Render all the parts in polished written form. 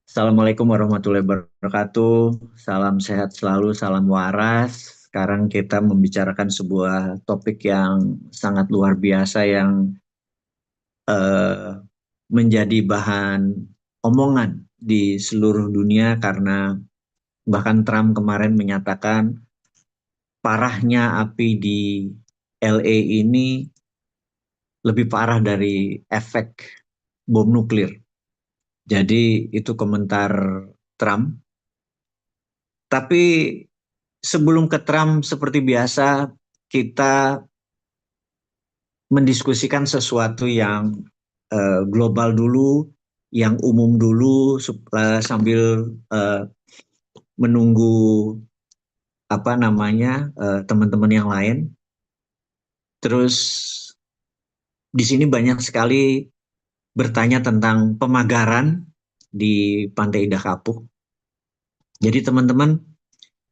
Assalamualaikum warahmatullahi wabarakatuh. Salam sehat selalu, salam waras. Sekarang kita membicarakan sebuah topik yang sangat luar biasa yang eh, menjadi bahan omongan di seluruh dunia karena bahkan Trump kemarin menyatakan parahnya api di LA ini lebih parah dari efek bom nuklir. Jadi itu komentar Trump. Tapi sebelum ke Trump seperti biasa kita mendiskusikan sesuatu yang global dulu, yang umum dulu sambil menunggu apa namanya teman-teman yang lain. Terus di sini banyak sekali bertanya tentang pemagaran di Pantai Indah Kapuk. Jadi teman-teman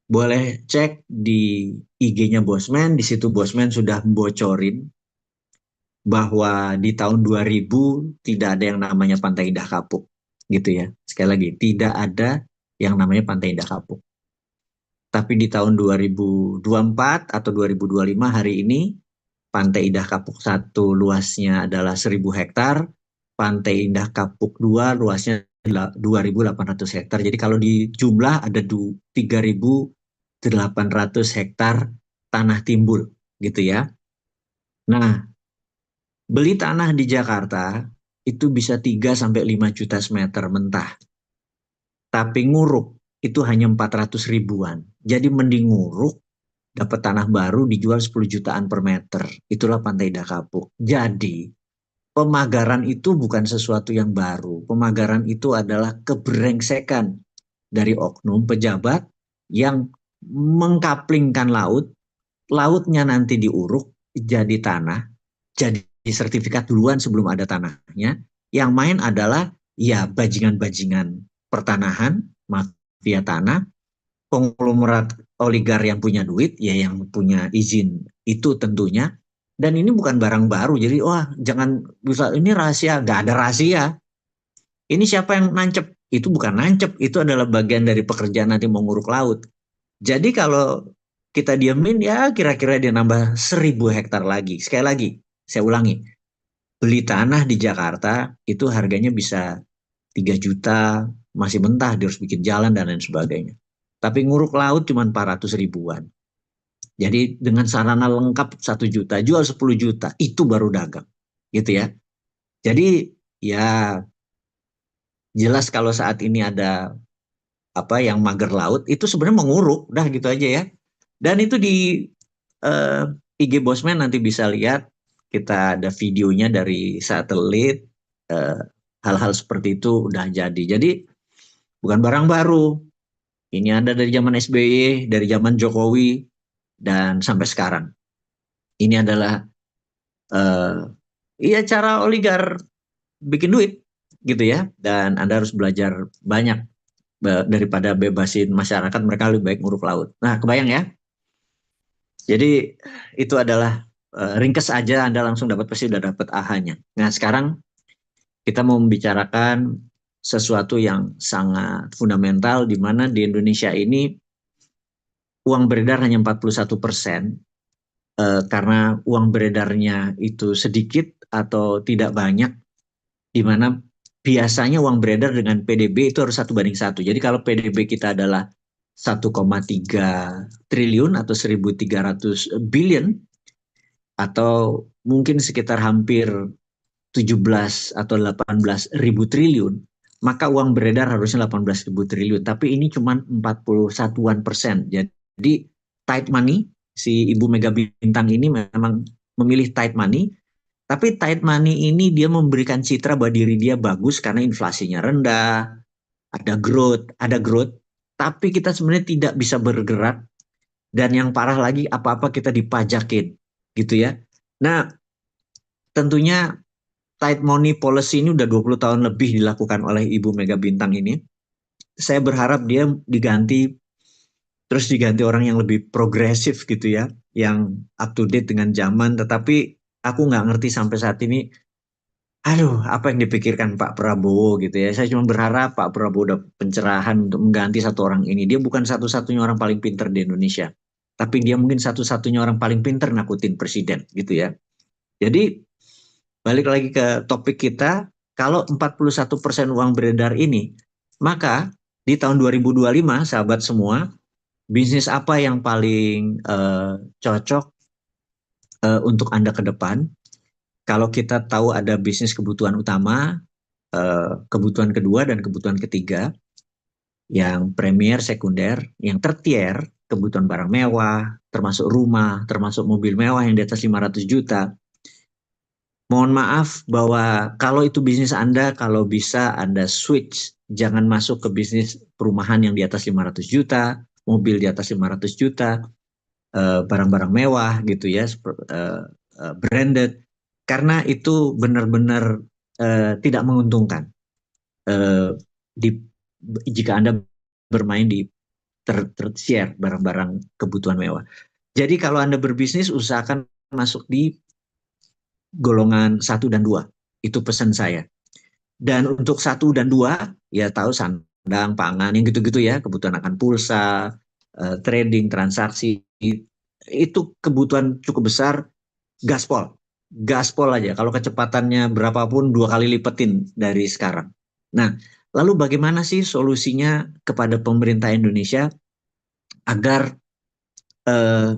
boleh cek di IG-nya Bosman, di situ Bosman sudah bocorin bahwa di tahun 2000 tidak ada yang namanya Pantai Indah Kapuk gitu ya. Sekali lagi, tidak ada yang namanya Pantai Indah Kapuk. Tapi di tahun 2024 atau 2025 hari ini Pantai Indah Kapuk 1 luasnya adalah 1.000 hektar, Pantai Indah Kapuk 2 luasnya 2.800 hektar. Jadi kalau di jumlah ada 3.800 hektar tanah timbul gitu ya. Nah, beli tanah di Jakarta itu bisa 3 sampai 5 juta meter mentah. Tapi nguruk itu hanya 400 ribuan. Jadi mending nguruk, dapat tanah baru dijual 10 jutaan per meter. Itulah Pantai Indah Kapuk. Jadi pemagaran itu bukan sesuatu yang baru. Pemagaran itu adalah keberengsekan dari oknum pejabat yang mengkaplingkan laut, lautnya nanti diuruk jadi tanah, jadi sertifikat duluan sebelum ada tanahnya. Yang main adalah ya bajingan-bajingan pertanahan, mafia tanah, konglomerat oligar yang punya duit, ya yang punya izin itu tentunya. Dan ini bukan barang baru, jadi wah jangan bisa ini rahasia, nggak ada rahasia. Ini siapa yang nancep? Itu bukan nancep, itu adalah bagian dari pekerjaan nanti menguruk laut. Jadi kalau kita diamin ya kira-kira dia nambah 1.000 hektar lagi. Sekali lagi, saya ulangi, beli tanah di Jakarta itu harganya bisa 3 juta, masih mentah, dia harus bikin jalan dan lain sebagainya. Tapi nguruk laut cuma 400 ribuan. Jadi dengan sarana lengkap 1 juta, jual 10 juta, itu baru dagang. Gitu ya. Jadi ya jelas kalau saat ini ada apa yang mager laut, itu sebenarnya menguruk, udah gitu aja ya. Dan itu di eh, IG Bosman nanti bisa lihat, kita ada videonya dari satelit, eh, hal-hal seperti itu udah jadi. Jadi bukan barang baru. Ini ada dari zaman SBY, dari zaman Jokowi, dan sampai sekarang. Ini adalah eh, iya cara oligar bikin duit gitu ya. Dan Anda harus belajar banyak daripada bebasin masyarakat, mereka lebih baik nguruk laut. Nah, kebayang ya. Jadi itu adalah ringkes aja Anda langsung dapat pasti udah dapat ahanya. Nah, sekarang kita mau membicarakan sesuatu yang sangat fundamental di mana di Indonesia ini uang beredar hanya 41%, karena uang beredarnya itu sedikit atau tidak banyak, di mana biasanya uang beredar dengan PDB itu harus 1 banding 1. Jadi kalau PDB kita adalah 1,3 triliun atau 1.300 billion atau mungkin sekitar hampir 17 atau 18 ribu triliun, maka uang beredar harusnya 18 ribu triliun. Tapi ini cuma 41%. Jadi tight money, si Ibu Mega Bintang ini memang memilih tight money, tapi tight money ini dia memberikan citra bahwa diri dia bagus karena inflasinya rendah, ada growth, tapi kita sebenarnya tidak bisa bergerak, dan yang parah lagi apa-apa kita dipajakin gitu ya. Nah, tentunya tight money policy ini udah 20 tahun lebih dilakukan oleh Ibu Mega Bintang ini. Saya berharap dia diganti, terus diganti orang yang lebih progresif gitu ya, yang up to date dengan zaman. Tetapi aku nggak ngerti sampai saat ini Aduh, apa yang dipikirkan Pak Prabowo gitu ya. Saya cuma berharap Pak Prabowo dapat pencerahan untuk mengganti satu orang ini. Dia bukan satu-satunya orang paling pinter di Indonesia. Tapi dia mungkin satu-satunya orang paling pinter nakutin presiden gitu ya. Jadi balik lagi ke topik kita, kalau 41% uang beredar ini, maka di tahun 2025, sahabat semua, bisnis apa yang paling cocok untuk Anda ke depan? Kalau kita tahu ada bisnis kebutuhan utama, kebutuhan kedua dan kebutuhan ketiga, yang premier, sekunder, yang tertier, kebutuhan barang mewah, termasuk rumah, termasuk mobil mewah yang di atas 500 juta. Mohon maaf bahwa kalau itu bisnis Anda, kalau bisa Anda switch, jangan masuk ke bisnis perumahan yang di atas 500 juta, mobil di atas 500 juta, barang-barang mewah gitu ya, branded, karena itu benar-benar tidak menguntungkan di, jika Anda bermain di tersier barang-barang kebutuhan mewah. Jadi kalau Anda berbisnis, usahakan masuk di golongan 1 dan 2. Itu pesan saya. Dan untuk 1 dan 2, ya tahu sandang, pangan, yang gitu-gitu ya, kebutuhan akan pulsa, trading, transaksi, itu kebutuhan cukup besar, gaspol. Gaspol aja, kalau kecepatannya berapapun 2 kali lipetin dari sekarang. Nah, lalu bagaimana sih solusinya kepada pemerintah Indonesia agar eh,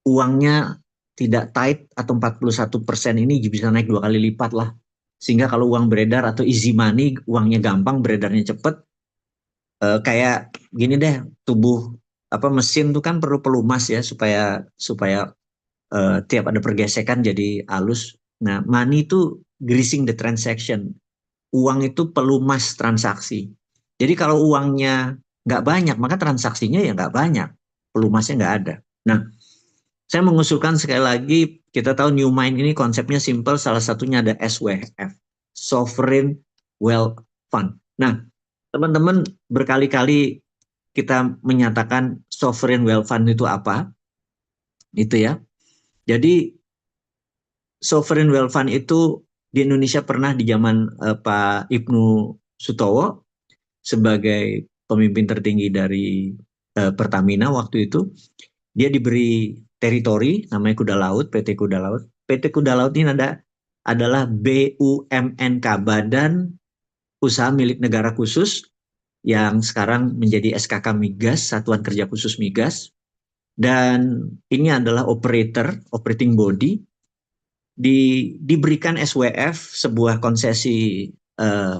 uangnya tidak tight atau 41% ini bisa naik 2 kali lipat lah. Sehingga kalau uang beredar atau easy money, uangnya gampang, beredarnya cepet. Kayak gini deh, tubuh apa mesin tuh kan perlu pelumas ya supaya supaya tiap ada pergesekan jadi halus. Nah, money itu greasing the transaction. Uang itu pelumas transaksi. Jadi kalau uangnya nggak banyak, maka transaksinya ya nggak banyak. Pelumasnya nggak ada. Nah, saya mengusulkan sekali lagi, kita tahu New Mind ini konsepnya simple, salah satunya ada SWF, Sovereign Wealth Fund. Nah, teman-teman berkali-kali kita menyatakan Sovereign Wealth Fund itu apa, itu ya. Jadi Sovereign Wealth Fund itu di Indonesia pernah di zaman Pak Ibnu Sutowo sebagai pemimpin tertinggi dari Pertamina waktu itu, dia diberi teritori namanya Kuda Laut, PT Kuda Laut. PT Kuda Laut ini adalah BUMNK, Badan Usaha Milik Negara Khusus, yang sekarang menjadi SKK Migas, Satuan Kerja Khusus Migas. Dan ini adalah operating body, diberikan SWF, sebuah konsesi eh,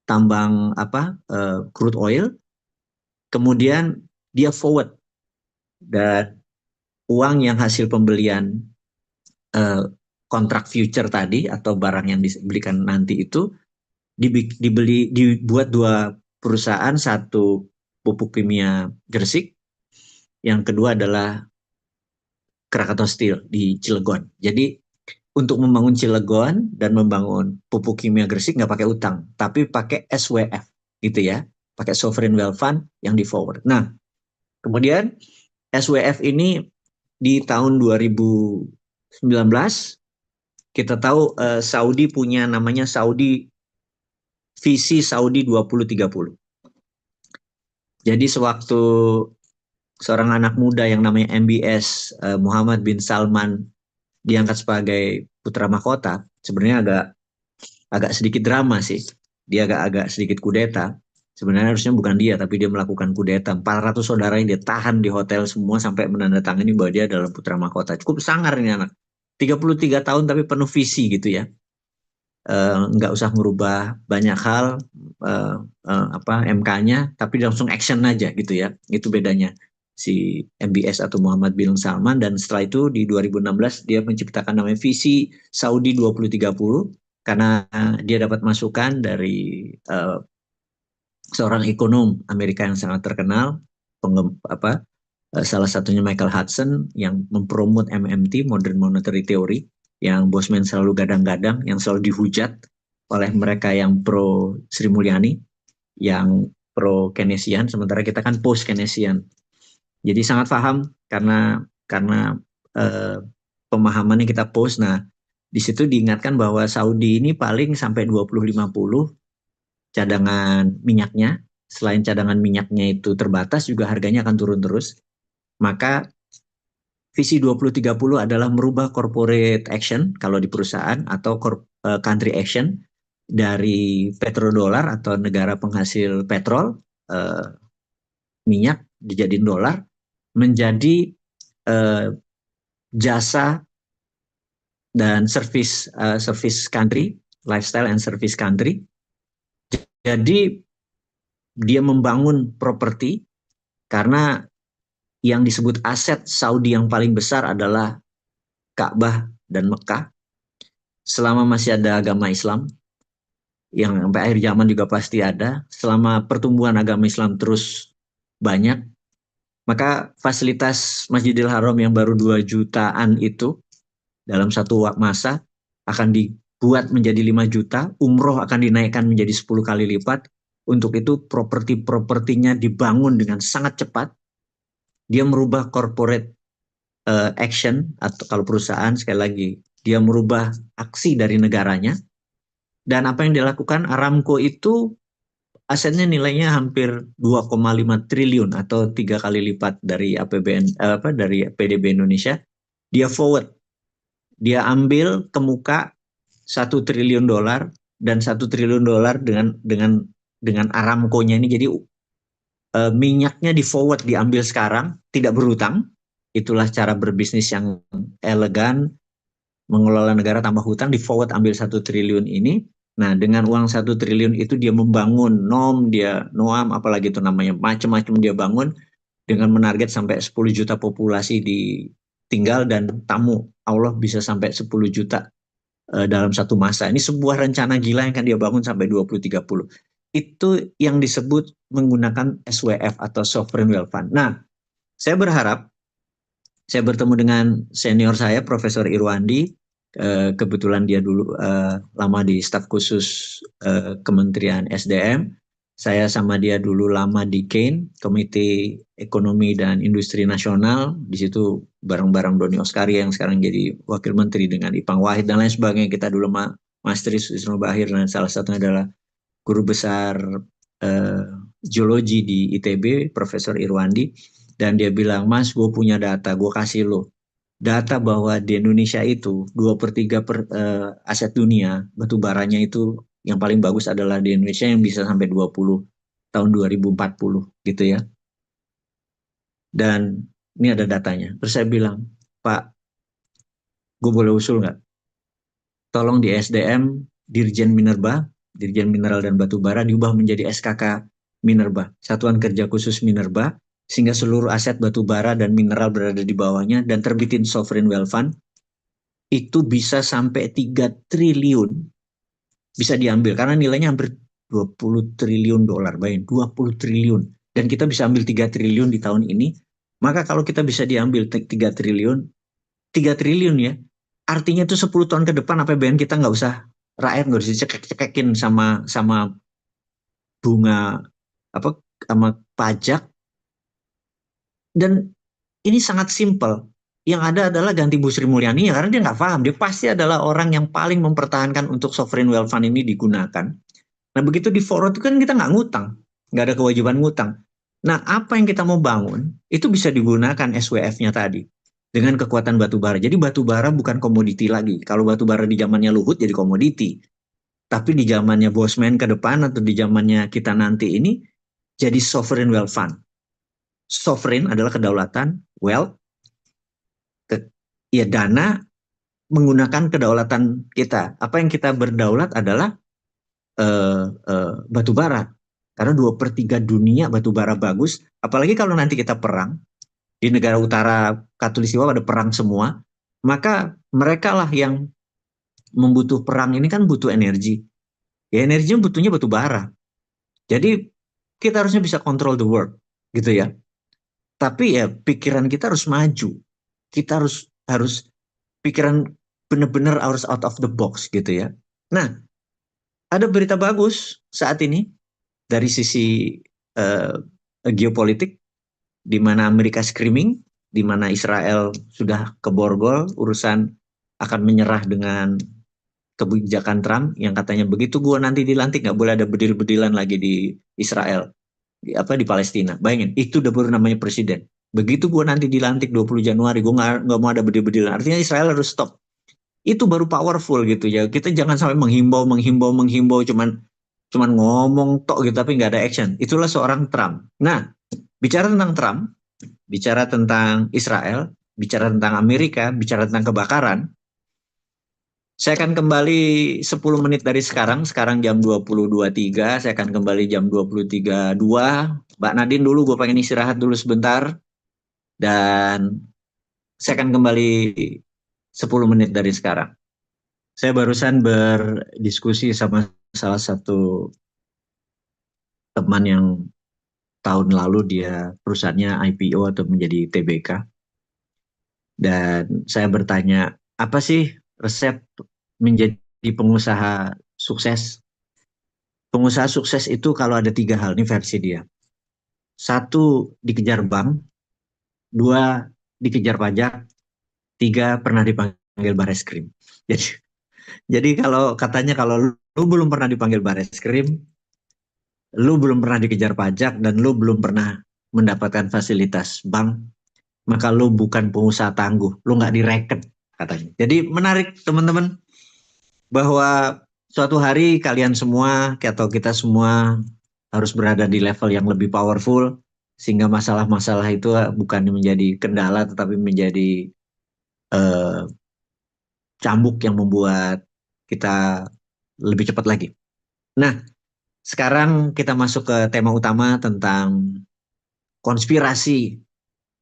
tambang crude oil, kemudian dia forward, dan uang yang hasil pembelian eh, kontrak future tadi atau barang yang dibelikan nanti itu dibuat 2 perusahaan, satu pupuk kimia Gresik, yang kedua adalah Krakatau Steel di Cilegon. Jadi untuk membangun Cilegon dan membangun pupuk kimia Gresik nggak pakai utang, tapi pakai SWF gitu ya, pakai Sovereign Wealth Fund yang di forward. Nah, kemudian SWF ini di tahun 2019 kita tahu Saudi punya namanya Visi Saudi 2030. Jadi sewaktu seorang anak muda yang namanya MBS Muhammad bin Salman diangkat sebagai putra mahkota, sebenarnya agak sedikit drama sih. Dia agak sedikit kudeta. Sebenarnya harusnya bukan dia, tapi dia melakukan kudeta. 400 saudaranya dia tahan di hotel semua sampai menandatangani bahwa dia adalah putra mahkota. Cukup sangar ini anak. 33 tahun tapi penuh visi gitu ya. Nggak usah merubah banyak hal, MK-nya, tapi langsung action aja gitu ya. Itu bedanya si MBS atau Muhammad bin Salman. Dan setelah itu di 2016 dia menciptakan namanya Visi Saudi 2030, karena dia dapat masukan dari seorang ekonom Amerika yang sangat terkenal, salah satunya Michael Hudson, yang mempromot MMT, Modern Monetary Theory, yang Bosman selalu gadang-gadang, yang selalu dihujat oleh mereka yang pro Sri Mulyani, yang pro Keynesian, sementara kita kan post Keynesian. Jadi sangat paham karena pemahamannya kita post. Nah, Di situ diingatkan bahwa Saudi ini paling sampai 2050 cadangan minyaknya. Selain cadangan minyaknya itu terbatas, juga harganya akan turun terus. Maka visi 2030 adalah merubah corporate action kalau di perusahaan atau country action dari petrodolar atau negara penghasil petrol, eh, minyak dijadiin dolar, menjadi eh, jasa dan service country, lifestyle and service country. Jadi dia membangun properti karena yang disebut aset Saudi yang paling besar adalah Ka'bah dan Mekah. Selama masih ada agama Islam, yang sampai akhir zaman juga pasti ada, selama pertumbuhan agama Islam terus banyak, maka fasilitas Masjidil Haram yang baru 2 jutaan itu dalam satu masa akan dibuat menjadi 5 juta, umroh akan dinaikkan menjadi 10 kali lipat. Untuk itu properti-propertinya dibangun dengan sangat cepat. Dia merubah corporate action, atau kalau perusahaan sekali lagi, dia merubah aksi dari negaranya. Dan apa yang dilakukan Aramco itu asetnya nilainya hampir 2,5 triliun atau 3 kali lipat dari APBN, dari PDB Indonesia. Dia forward, dia ambil ke muka 1 triliun dolar, dan 1 triliun dolar dengan Aramco-nya ini. Jadi minyaknya di forward, diambil sekarang, tidak berhutang. Itulah cara berbisnis yang elegan, mengelola negara tanpa hutang. Di forward ambil 1 triliun ini. Nah, dengan uang 1 triliun itu dia membangun Noam, apalagi itu namanya, macam-macam dia bangun dengan menarget sampai 10 juta populasi tinggal, dan tamu Allah bisa sampai 10 juta dalam satu masa. Ini sebuah rencana gila yang akan dia bangun sampai 2030. Itu yang disebut menggunakan SWF atau Sovereign Wealth Fund. Nah, saya berharap saya bertemu dengan senior saya, Profesor Irwandi. Kebetulan dia dulu lama di staf khusus Kementerian SDM. Saya sama dia dulu lama di KAIN, Komite Ekonomi dan Industri Nasional. Di situ bareng-bareng Doni Oskari yang sekarang jadi Wakil Menteri, dengan Ipang Wahid dan lain sebagainya. Kita dulu Master Susno Bahir, dan salah satunya adalah Guru Besar eh, Geologi di ITB, Profesor Irwandi. Dan dia bilang, Mas, gue punya data, gue kasih lo. Data bahwa di Indonesia itu 2/3 aset dunia, batu baranya itu yang paling bagus adalah di Indonesia, yang bisa sampai 20 tahun 2040 gitu ya. Dan ini ada datanya. Terus saya bilang, Pak, gue boleh usul nggak? Tolong di SDM, Dirjen Minerba, Dirjen Mineral dan Batu Bara, diubah menjadi SKK Minerba, Satuan Kerja Khusus Minerba, sehingga seluruh aset batu bara dan mineral berada di bawahnya, dan terbitin Sovereign Wealth Fund. Itu bisa sampai 3 triliun bisa diambil, karena nilainya hampir 20 triliun dolar, bayangin 20 triliun, dan kita bisa ambil 3 triliun di tahun ini. Maka kalau kita bisa diambil 3 triliun, 3 triliun ya, artinya itu 10 tahun ke depan APBN kita nggak usah, rakyat nggak usah cekek-cekekin sama sama bunga, apa, sama pajak. Dan ini sangat simpel. Yang ada adalah ganti Bu Sri Mulyani, ya, karena dia nggak paham. Dia pasti adalah orang yang paling mempertahankan untuk Sovereign Wealth Fund ini digunakan. Nah, begitu di forward itu kan kita nggak ngutang, nggak ada kewajiban ngutang. Nah, apa yang kita mau bangun itu bisa digunakan SWF-nya tadi dengan kekuatan batu bara. Jadi batu bara bukan komoditi lagi. Kalau batu bara di zamannya Luhut jadi komoditi, tapi di zamannya Bosman ke depan atau di zamannya kita nanti ini jadi Sovereign Wealth Fund. Sovereign adalah kedaulatan, wealth, ya dana, menggunakan kedaulatan kita. Apa yang kita berdaulat adalah batu bara. Karena 2/3 dunia batu bara bagus. Apalagi kalau nanti kita perang, di negara utara Katulistiwa pada perang semua, maka mereka lah yang membutuh perang ini, kan butuh energi. Ya energinya butuhnya batu bara. Jadi kita harusnya bisa control the world gitu ya. Tapi ya pikiran kita harus maju. Kita harus pikiran benar-benar harus out of the box gitu ya. Nah, ada berita bagus saat ini dari sisi uh, geopolitik, di mana Amerika screaming, di mana Israel sudah keborgol urusan akan menyerah dengan kebijakan Trump yang katanya begitu gue nanti dilantik nggak boleh ada bedil-bedilan lagi di Israel, di Palestina. Bayangin, itu udah baru namanya presiden. Begitu gue nanti dilantik 20 Januari, gue nggak mau ada bedil-bedilan. Artinya Israel harus stop. Itu baru powerful gitu ya. Kita jangan sampai menghimbau, cuman ngomong tok gitu tapi nggak ada action. Itulah seorang Trump. Nah, bicara tentang Trump, bicara tentang Israel, bicara tentang Amerika, bicara tentang kebakaran, saya akan kembali 10 menit dari sekarang. Sekarang jam 22.03. Saya akan kembali jam 23.02. Mbak Nadine dulu, gue pengen istirahat dulu sebentar. Dan saya akan kembali 10 menit dari sekarang. Saya barusan berdiskusi sama salah satu teman yang tahun lalu dia perusahaannya IPO atau menjadi TBK. Dan saya bertanya, apa sih resep menjadi pengusaha sukses? Pengusaha sukses itu kalau ada 3 hal, ini versi dia. 1, dikejar bank. 2, dikejar pajak. 3, pernah dipanggil Bareskrim. Jadi kalau katanya kalau lu belum pernah dipanggil Bareskrim, lu belum pernah dikejar pajak, dan lu belum pernah mendapatkan fasilitas bank, maka lu bukan pengusaha tangguh, lu nggak direken katanya. Jadi menarik teman-teman, bahwa suatu hari kalian semua atau kita semua harus berada di level yang lebih powerful, sehingga masalah-masalah itu bukan menjadi kendala tetapi menjadi eh, cambuk yang membuat kita lebih cepat lagi. Nah, sekarang kita masuk ke tema utama tentang konspirasi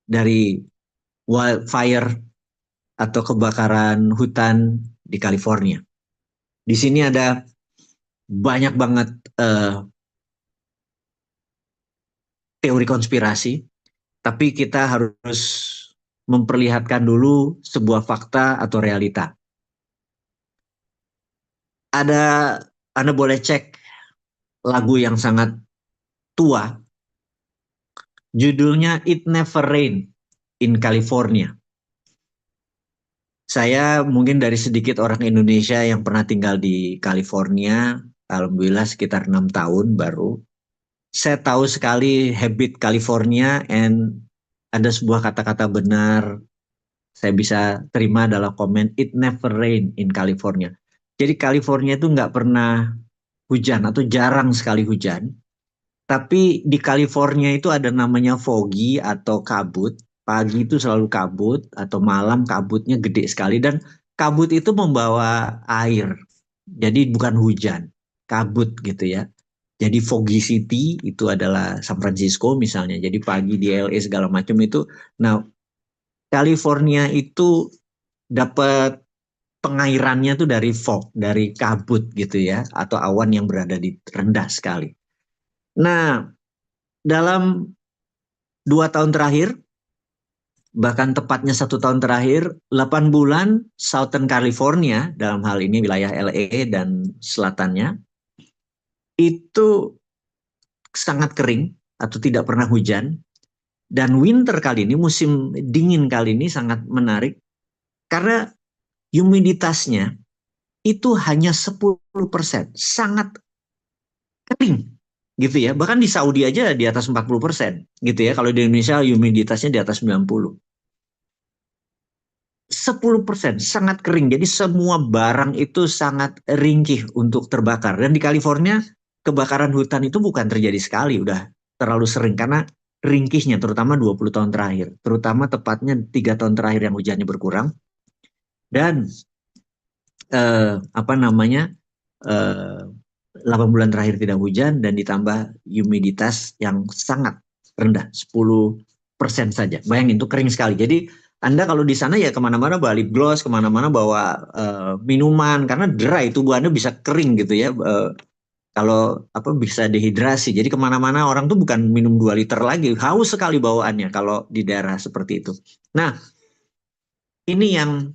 dari wildfire atau kebakaran hutan di California. Di sini ada banyak banget teori konspirasi, tapi kita harus memperlihatkan dulu sebuah fakta atau realita. Anda boleh cek lagu yang sangat tua, judulnya It Never Rain in California. Saya mungkin dari sedikit orang Indonesia yang pernah tinggal di California, alhamdulillah sekitar 6 tahun baru. Saya tahu sekali habit California, and ada sebuah kata-kata benar saya bisa terima adalah komen it never rain in California. Jadi California itu nggak pernah hujan atau jarang sekali hujan. Tapi di California itu ada namanya foggy atau kabut. Pagi itu selalu kabut atau malam kabutnya gede sekali, dan kabut itu membawa air. Jadi bukan hujan, kabut gitu ya. Jadi foggy city itu adalah San Francisco misalnya. Jadi pagi di LA segala macam itu. Nah, California itu dapat pengairannya tuh dari fog, dari kabut gitu ya, atau awan yang berada di rendah sekali. Nah, dalam 2 tahun terakhir, bahkan tepatnya 1 tahun terakhir, 8 bulan Southern California, dalam hal ini wilayah LA dan selatannya, itu sangat kering atau tidak pernah hujan. Dan winter kali ini, musim dingin kali ini sangat menarik karena humiditasnya itu hanya 10%, sangat kering gitu ya. Bahkan di Saudi aja di atas 40% gitu ya. Kalau di Indonesia humiditasnya di atas 90. 10% sangat kering. Jadi semua barang itu sangat ringkih untuk terbakar. Dan di California kebakaran hutan itu bukan terjadi sekali, udah terlalu sering karena ringkihnya terutama 20 tahun terakhir. Terutama tepatnya 3 tahun terakhir yang hujannya berkurang. Dan apa namanya? Eh, 8 bulan terakhir tidak hujan dan ditambah humiditas yang sangat rendah, 10% saja. Bayangin itu kering sekali. Jadi Anda kalau di sana ya kemana-mana bawa lip gloss, kemana-mana bawa minuman karena dry, tubuh Anda bisa kering gitu ya. Kalau apa bisa dehidrasi. Jadi kemana-mana orang tuh bukan minum 2 liter lagi, haus sekali bawaannya kalau di daerah seperti itu. Nah, ini yang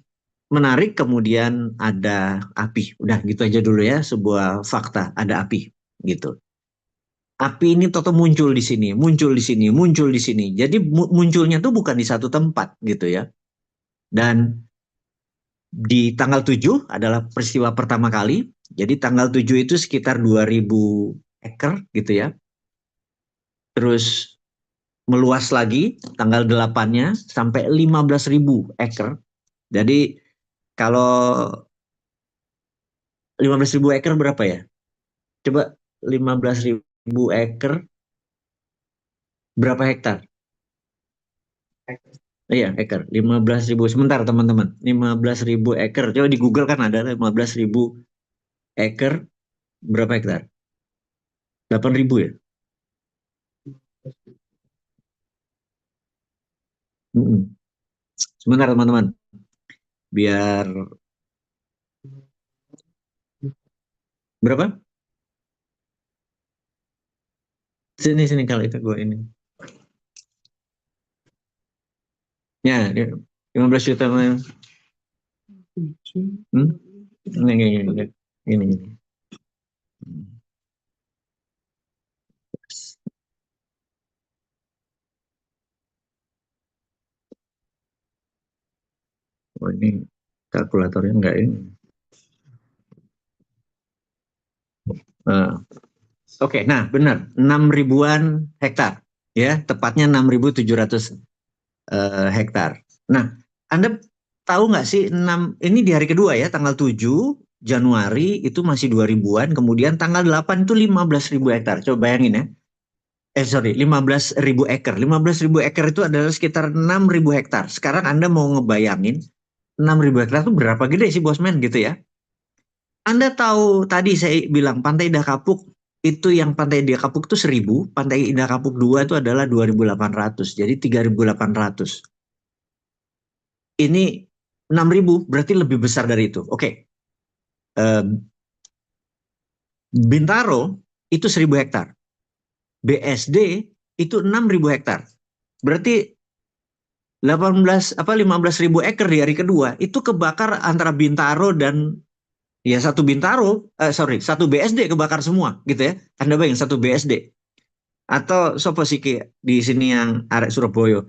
menarik. Kemudian ada api. Udah gitu aja dulu ya, sebuah fakta, ada api gitu. Api ini toto muncul di sini, muncul di sini, muncul di sini. Jadi munculnya tuh bukan di satu tempat gitu ya. Dan Di tanggal 7 adalah peristiwa pertama kali. Jadi tanggal 7 itu sekitar 2000 acre gitu ya. Terus meluas lagi tanggal 8-nya sampai 15.000 acre. Jadi kalau 15.000 acre berapa ya? Coba 15.000 acre berapa hektar? Iya, acre. 15.000. Sebentar teman-teman. 15.000 acre. Coba di Google kan ada 15.000 acre berapa hektar? 8.000 ya? Mm-mm. Sebentar teman-teman. Biar berapa? Sini sini kalau itu gue ini. Ya, 15 juta. Hmm? Ini. Oh, ini kalkulatornya enggak ini. Uh, Oke, nah benar 6.000-an hektar, ya tepatnya 6.700 hektar. Nah, Anda tahu nggak sih 6 ini di hari kedua ya, tanggal 7 Januari itu masih 2.000-an, kemudian tanggal 8 itu 15.000 hektar. Coba bayangin ya. Sorry, 15.000 acre. 15.000 acre itu adalah sekitar 6.000 hektar. Sekarang Anda mau ngebayangin 6.000 hektar itu berapa gede sih Bosman gitu ya. Anda tahu tadi saya bilang Pantai Indah Kapuk itu yang Pantai Indah Kapuk itu 1.000, Pantai Indah Kapuk 2 itu adalah 2.800. Jadi 3.800. Ini 6.000 berarti lebih besar dari itu. Oke. Eh, Bintaro itu 1.000 hektar. BSD itu 6.000 hektar. Berarti 15.000 acre di hari kedua itu kebakar antara Bintaro dan ya satu Bintaro, satu BSD kebakar semua gitu ya. Anda bayangin satu BSD atau sopo sih di sini yang arek Surabaya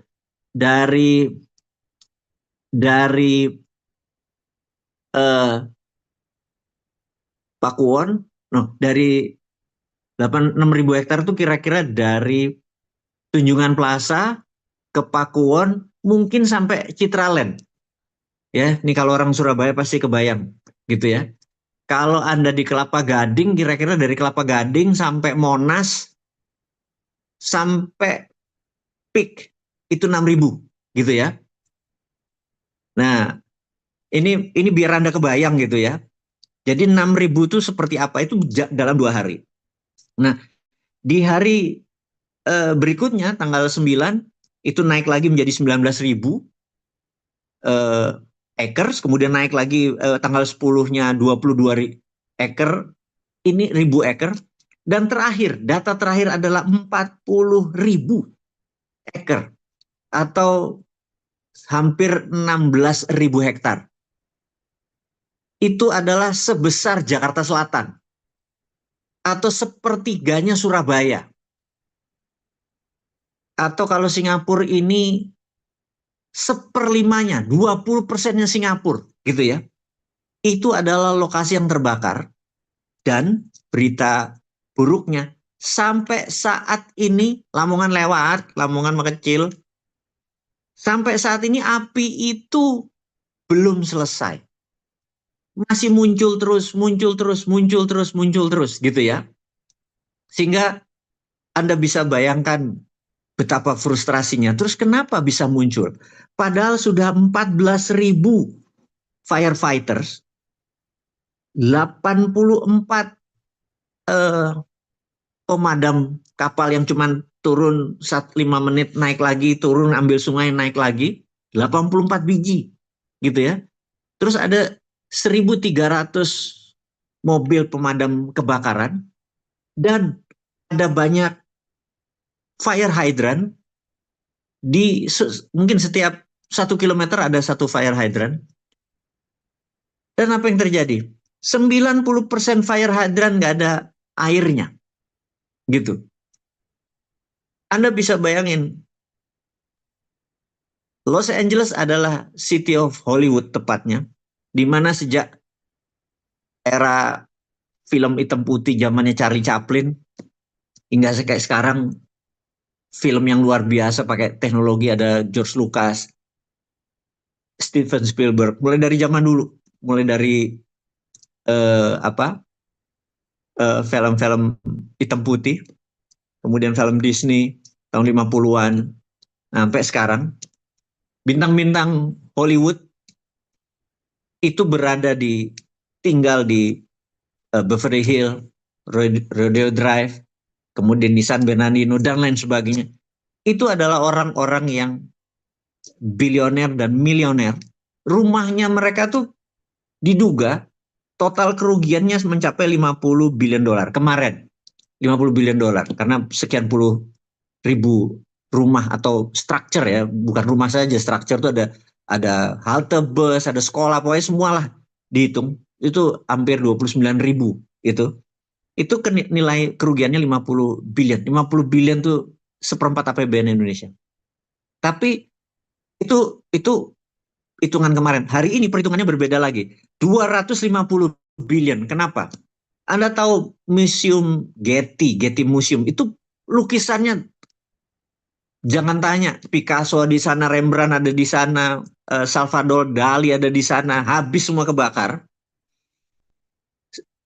dari eh, Pakuwon, no dari 6.000 hektar itu kira-kira dari Tunjungan Plaza ke Pakuwon mungkin sampai Citraland ya. Ini kalau orang Surabaya pasti kebayang gitu ya. Kalau Anda di Kelapa Gading, kira-kira dari Kelapa Gading sampai Monas, sampai Peak, itu 6.000 gitu ya. Nah, ini biar Anda kebayang gitu ya. Jadi 6.000 itu seperti apa itu dalam 2 hari. Nah, di hari berikutnya, tanggal 9, itu naik lagi menjadi 19.000 eh, acres, kemudian naik lagi tanggal 10-nya 22 acre, ini 1.000 acre, dan terakhir, data terakhir adalah 40.000 acre atau hampir 16.000 hektar. Itu adalah sebesar Jakarta Selatan atau sepertiganya Surabaya. Atau kalau Singapura ini seperlimanya, 20%-nya Singapura gitu ya. Itu adalah lokasi yang terbakar dan berita buruknya sampai saat ini Lamongan lewat, Lamongan mengecil. Sampai saat ini api itu belum selesai. Masih muncul terus, muncul terus, muncul terus, muncul terus gitu ya. Sehingga Anda bisa bayangkan betapa frustrasinya. Terus kenapa bisa muncul? Padahal sudah 14.000 firefighters, 84 eh, pemadam kapal yang cuma turun 5 menit naik lagi, turun ambil sungai naik lagi, 84 biji gitu ya. Terus ada 1.300 mobil pemadam kebakaran dan ada banyak fire hydrant di mungkin setiap 1 kilometer ada satu fire hydrant. Dan apa yang terjadi? 90% fire hydrant nggak ada airnya. Gitu. Anda bisa bayangin, Los Angeles adalah City of Hollywood tepatnya. di mana sejak era film hitam putih zamannya Charlie Chaplin hingga kayak sekarang film yang luar biasa pakai teknologi, ada George Lucas, Steven Spielberg, mulai dari zaman dulu, mulai dari apa film-film hitam putih, kemudian film Disney tahun 50-an, sampai sekarang bintang-bintang Hollywood itu berada tinggal di Beverly Hills, Rodeo Drive, kemudian di San Bernardino dan lain sebagainya. Itu adalah orang-orang yang bilioner dan milioner. Rumahnya mereka tuh diduga total kerugiannya mencapai 50 billion dolar kemarin. 50 billion dolar karena sekian puluh ribu rumah atau structure ya, bukan rumah saja, structure itu ada halte bus, ada sekolah, pokoknya semualah dihitung itu hampir 29.000 itu. Itu nilai kerugiannya 50 billion. 50 billion tuh seperempat APBN Indonesia. Tapi itu hitungan kemarin. Hari ini perhitungannya berbeda lagi. 250 billion. Kenapa? Anda tahu Museum Getty Museum itu lukisannya, jangan tanya, Picasso di sana, Rembrandt ada di sana, Salvador Dali ada di sana, habis semua kebakar.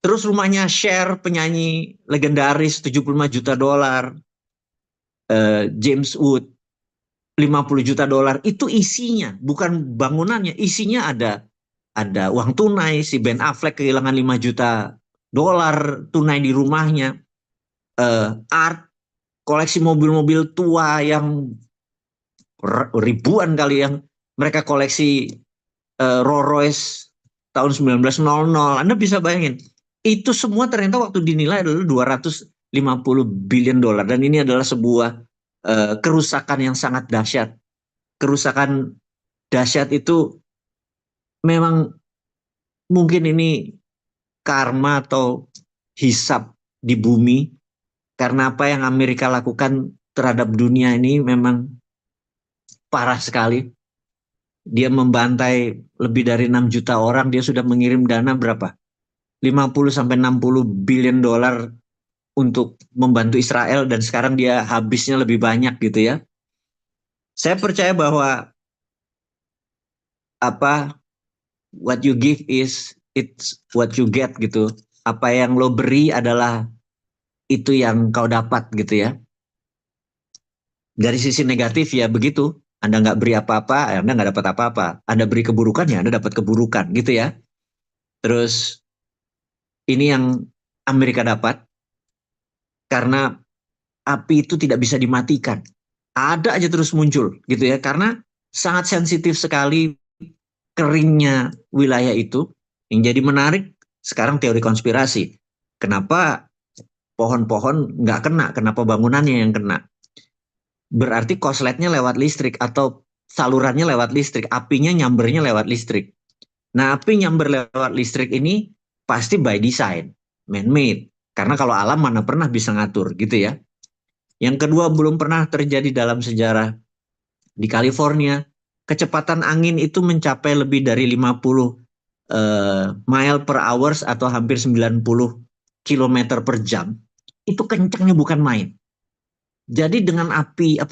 Terus rumahnya Cher, penyanyi legendaris, 75 juta dolar, James Wood 50 juta dolar, itu isinya, bukan bangunannya, isinya ada uang tunai, si Ben Affleck kehilangan 5 juta dolar tunai di rumahnya, art, koleksi mobil-mobil tua yang ribuan kali yang mereka koleksi, Rolls Royce tahun 1900. Anda bisa bayangin, itu semua ternyata waktu dinilai adalah 250 billion dolar, dan ini adalah sebuah kerusakan yang sangat dahsyat. Kerusakan dahsyat itu memang mungkin ini karma atau hisab di bumi, karena apa yang Amerika lakukan terhadap dunia ini memang parah sekali. Dia membantai lebih dari 6 juta orang, dia sudah mengirim dana berapa? 50 sampai 60 billion dolar untuk membantu Israel, dan sekarang dia habisnya lebih banyak gitu ya. Saya percaya bahwa apa what you give is it's what you get gitu. Apa yang lo beri adalah itu yang kau dapat gitu ya. Dari sisi negatif ya begitu. Anda nggak beri apa-apa, Anda nggak dapat apa-apa. Anda beri keburukan ya Anda dapat keburukan gitu ya. Terus ini yang Amerika dapat karena api itu tidak bisa dimatikan. Ada aja terus muncul gitu ya. Karena sangat sensitif sekali keringnya wilayah itu. Yang jadi menarik sekarang teori konspirasi. Kenapa pohon-pohon nggak kena? Kenapa bangunannya yang kena? Berarti korsletnya lewat listrik atau salurannya lewat listrik, apinya nyambernya lewat listrik. Nah, api nyamber lewat listrik ini pasti by design, man-made. Karena kalau alam mana pernah bisa ngatur gitu ya. Yang kedua, belum pernah terjadi dalam sejarah di California, kecepatan angin itu mencapai lebih dari 50 mile per hours atau hampir 90 kilometer per jam. Itu kencangnya bukan main. Jadi dengan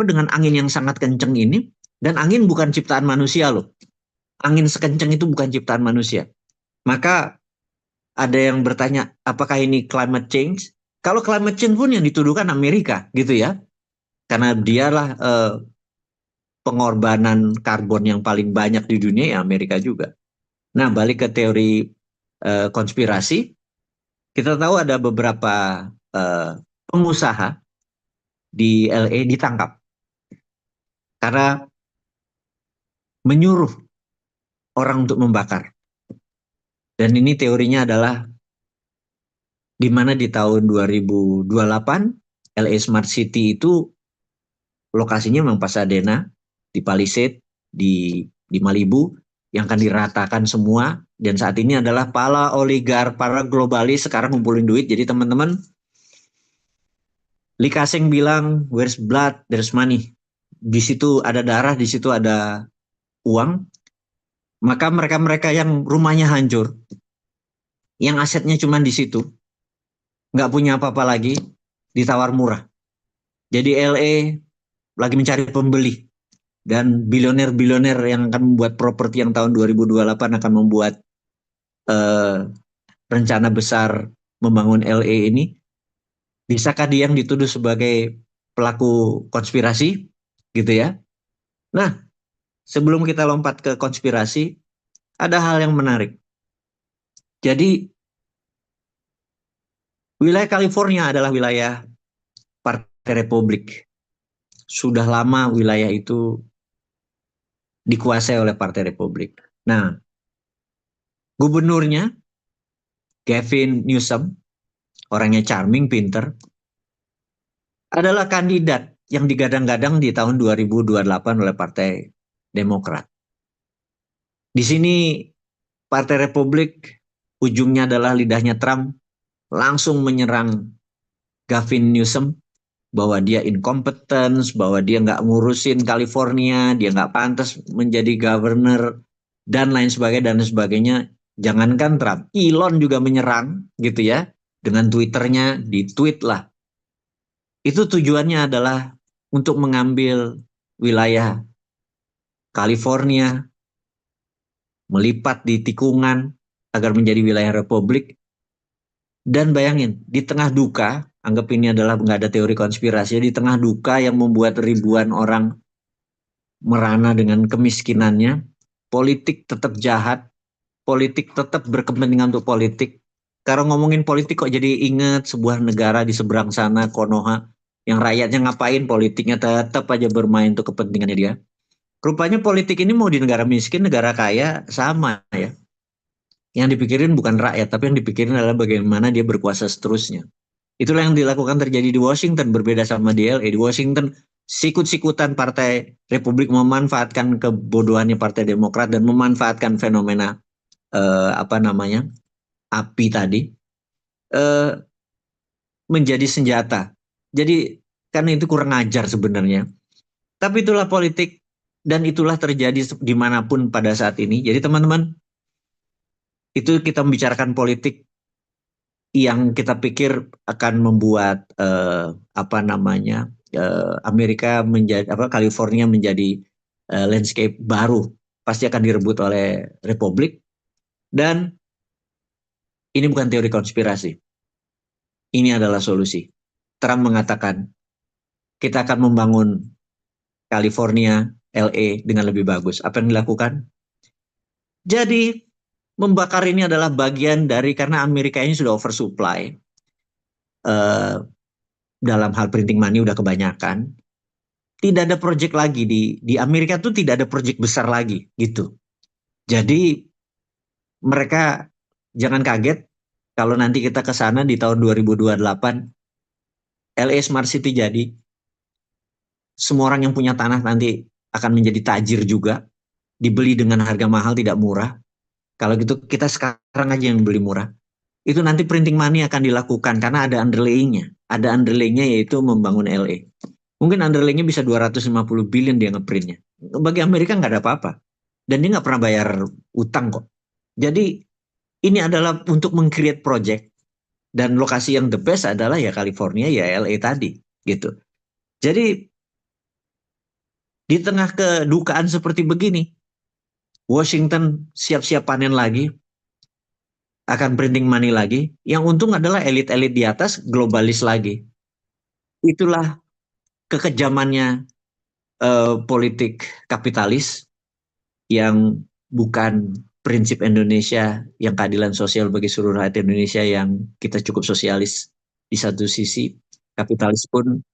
dengan angin yang sangat kencang ini, dan angin bukan ciptaan manusia loh. Angin sekencang itu bukan ciptaan manusia. Maka ada yang bertanya, apakah ini climate change? Kalau climate change pun yang dituduhkan Amerika gitu ya. Karena dialah pengorbanan karbon yang paling banyak di dunia, ya Amerika juga. Nah, balik ke teori konspirasi, kita tahu ada beberapa pengusaha di LA ditangkap karena menyuruh orang untuk membakar. Dan ini teorinya adalah di mana di tahun 2028 LA Smart City itu lokasinya memang Pasadena, di Palisade, di Malibu, yang akan diratakan semua. Dan saat ini adalah para oligar, para globalis sekarang ngumpulin duit. Jadi teman-teman, Lee Kaseng bilang, where's blood, there's money. Di situ ada darah, di situ ada uang. Maka mereka-mereka yang rumahnya hancur, yang asetnya cuma di situ, nggak punya apa-apa lagi, ditawar murah. Jadi LA lagi mencari pembeli, dan bilioner-bilioner yang akan membuat properti yang tahun 2028 akan membuat eh, rencana besar membangun LA ini, bisakah dia yang dituduh sebagai pelaku konspirasi, gitu ya? Nah, sebelum kita lompat ke konspirasi, ada hal yang menarik. Jadi, wilayah California adalah wilayah Partai Republik. Sudah lama wilayah itu dikuasai oleh Partai Republik. Nah, gubernurnya Gavin Newsom, orangnya charming, pinter, adalah kandidat yang digadang-gadang di tahun 2028 oleh Partai Demokrat. Di sini Partai Republik ujungnya adalah lidahnya Trump langsung menyerang Gavin Newsom bahwa dia incompetence, bahwa dia nggak ngurusin California, dia nggak pantas menjadi governor, dan lain sebagainya, dan sebagainya. Jangankan Trump, Elon juga menyerang gitu ya, dengan Twitternya, di tweet lah. Itu tujuannya adalah untuk mengambil wilayah California, melipat di tikungan agar menjadi wilayah Republik. Dan bayangin, di tengah duka, anggap ini adalah nggak ada teori konspirasi, di tengah duka yang membuat ribuan orang merana dengan kemiskinannya, politik tetap jahat, politik tetap berkepentingan untuk politik. Kalau ngomongin politik kok jadi ingat sebuah negara di seberang sana, Konoha, yang rakyatnya ngapain, politiknya tetap aja bermain untuk kepentingannya dia. Rupanya politik ini mau di negara miskin, negara kaya, sama ya. Yang dipikirin bukan rakyat, tapi yang dipikirin adalah bagaimana dia berkuasa seterusnya. Itulah yang dilakukan terjadi di Washington, berbeda sama di LA. Di Washington, sikut-sikutan Partai Republik memanfaatkan kebodohannya Partai Demokrat dan memanfaatkan fenomena apa namanya, api tadi, eh, menjadi senjata. Jadi karena itu kurang ajar sebenarnya. Tapi itulah politik, dan itulah terjadi dimanapun pada saat ini. Jadi teman-teman, itu kita membicarakan politik yang kita pikir akan membuat apa namanya, Amerika menjadi apa, California menjadi landscape baru, pasti akan direbut oleh Republik. Dan ini bukan teori konspirasi, ini adalah solusi. Trump mengatakan kita akan membangun California, LA dengan lebih bagus. Apa yang dilakukan? Jadi membakar ini adalah bagian dari, karena Amerika ini sudah oversupply eh, dalam hal printing money, udah kebanyakan. Tidak ada proyek lagi di Amerika tuh, tidak ada proyek besar lagi gitu. Jadi mereka jangan kaget kalau nanti kita ke sana di tahun 2028, LA Smart City jadi, semua orang yang punya tanah nanti akan menjadi tajir juga, dibeli dengan harga mahal, tidak murah. Kalau gitu kita sekarang aja yang beli murah. Itu nanti printing money akan dilakukan karena ada underlayingnya. Ada underlayingnya, yaitu membangun LA. Mungkin underlayingnya bisa 250 billion dia ngeprintnya. Bagi Amerika nggak ada apa-apa. Dan dia nggak pernah bayar utang kok. Jadi ini adalah untuk meng-create project. Dan lokasi yang the best adalah ya California, ya LA tadi. Gitu. Jadi di tengah kedukaan seperti begini, Washington siap-siap panen lagi, akan printing money lagi. Yang untung adalah elit-elit di atas, globalis lagi. Itulah kekejamannya politik kapitalis, yang bukan prinsip Indonesia yang keadilan sosial bagi seluruh rakyat Indonesia, yang kita cukup sosialis di satu sisi, kapitalis pun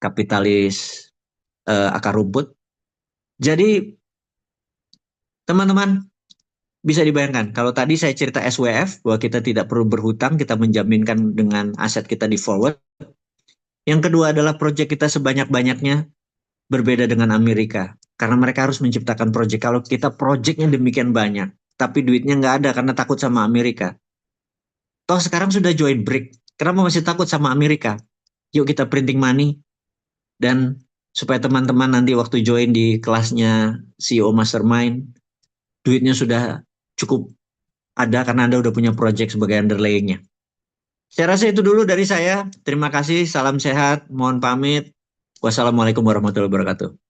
kapitalis akar rumput. Jadi teman-teman, bisa dibayangkan kalau tadi saya cerita SWF bahwa kita tidak perlu berhutang, kita menjaminkan dengan aset kita di forward. Yang kedua adalah proyek kita sebanyak-banyaknya, berbeda dengan Amerika. Karena mereka harus menciptakan proyek. Kalau kita proyeknya demikian banyak, tapi duitnya nggak ada karena takut sama Amerika. Toh sekarang sudah join BRIC, kenapa masih takut sama Amerika? Yuk kita printing money, dan supaya teman-teman nanti waktu join di kelasnya CEO Mastermind, duitnya sudah cukup ada karena Anda udah punya project sebagai underlayingnya. Saya rasa itu dulu dari saya. Terima kasih, salam sehat, mohon pamit. Wassalamualaikum warahmatullahi wabarakatuh.